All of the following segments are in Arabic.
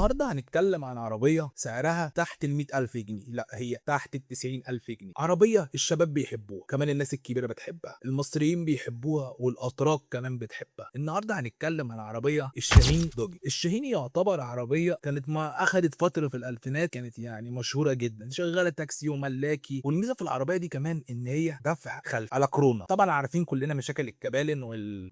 النهارده هنتكلم عن عربية سعرها تحت ال100,000 جنيه، لا هي تحت ال90,000 جنيه. عربية الشباب بيحبوها، كمان الناس الكبيرة بتحبها، المصريين بيحبوها والأتراك كمان بتحبها. النهارده هنتكلم عن عربية الشاهين دوجي. الشاهين يعتبر عربية كانت ما أخدت فترة في الألفينات، كانت يعني مشهورة جدا، شغالة تاكسي وملاكي. والميزة في العربية دي كمان إن هي دفع خلف على كورونا. طبعا عارفين كلنا مشاكل الكبالن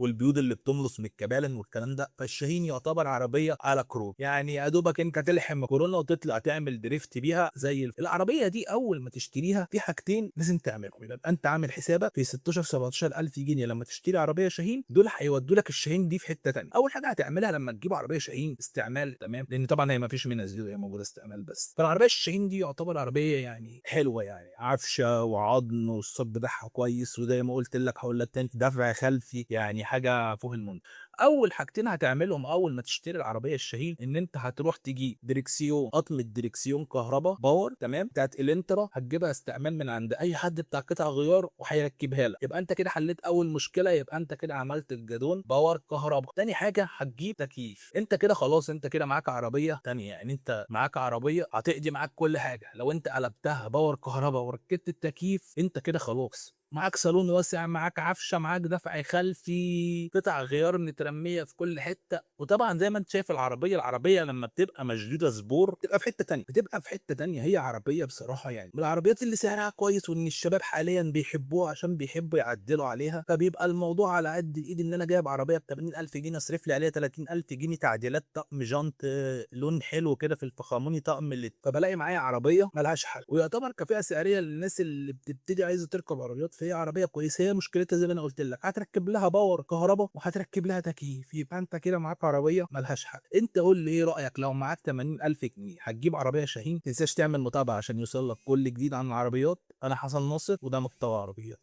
والبيوت اللي بتملص من الكبالن والكلام ده، فالشاهين يعتبر عربية على كروم، يعني يا دوبك انت تلحم كورونا وتطلع تعمل دريفت بيها زي العربيه دي. اول ما تشتريها في حاجتين لازم تعملهم، يبقى انت عامل حسابك في 16 17 الف جنيه لما تشتري عربيه شاهين. دول هيودوا لك الشاهين دي في حته ثانيه. اول حاجه هتعملها لما تجيب عربيه شاهين استعمال، تمام، لان طبعا هي ما فيش منها زيرو، هي موجوده استعمال بس. فالعربيه الشاهين دي يعتبر عربيه يعني حلوه، يعني عفشه وعظم والصوت بتاعها كويس، وزي ما قلت لك هقول لك تاني دفع خلفي، يعني حاجه فوق المنطق. اول حاجتين هتعملهم اول ما تشتري العربيه الشاهين ان انت هتروح تجيب دريكسيون، قطم الدريكسيون كهرباء باور، تمام، بتاعت الانترا، هتجيبها استعمال من عند اي حد بتاع قطع غيار وهيركبها لك. يبقى انت كده حليت اول مشكله، يبقى انت كده عملت الجدون باور كهرباء. تاني حاجه هتجيب تكييف. انت كده خلاص، انت كده معاك عربيه تانية، يعني انت معاك عربيه هتقضي معاك كل حاجه. لو انت قلبتها باور كهرباء وركبت التكييف انت كده خلاص معاك صالون واسع، معاك عفشه، معاك دفع خلفي، قطع غيار مترميه في كل حته. وطبعا زي ما انت شايف العربيه لما بتبقى مشدوده سبور بتبقى في حته تانية، بتبقى في حته تانية. هي عربيه بصراحه يعني من العربيات اللي سعرها كويس، وان الشباب حاليا بيحبوها عشان بيحبوا يعدلوا عليها. فبيبقى الموضوع على قد الايد ان انا جايب عربيه ب 80,000 جنيه اصرف لي عليها 30,000 جنيه تعديلات، طقم جانت لون حلو كده في الفخاموني، طقم اللي فبلاقي معايا عربيه ملهاش حل. ويعتبر كفئه سعريه للناس اللي بتبتدي عايزه تركب عربيات، فهي عربيه كويسه. هي مشكلتها زي ما انا قلت لك، هتركب لها باور كهرباء وهتركب لها تكييف، يبقى انت كده معاك عربيه ملهاش حل. انت قول لي ايه رايك، لو معاك 80,000 جنيه هتجيب عربيه شاهين؟ ما تنساش تعمل متابعه عشان يوصل لك كل جديد عن العربيات. انا حسن ناصر وده محتوى عربيات.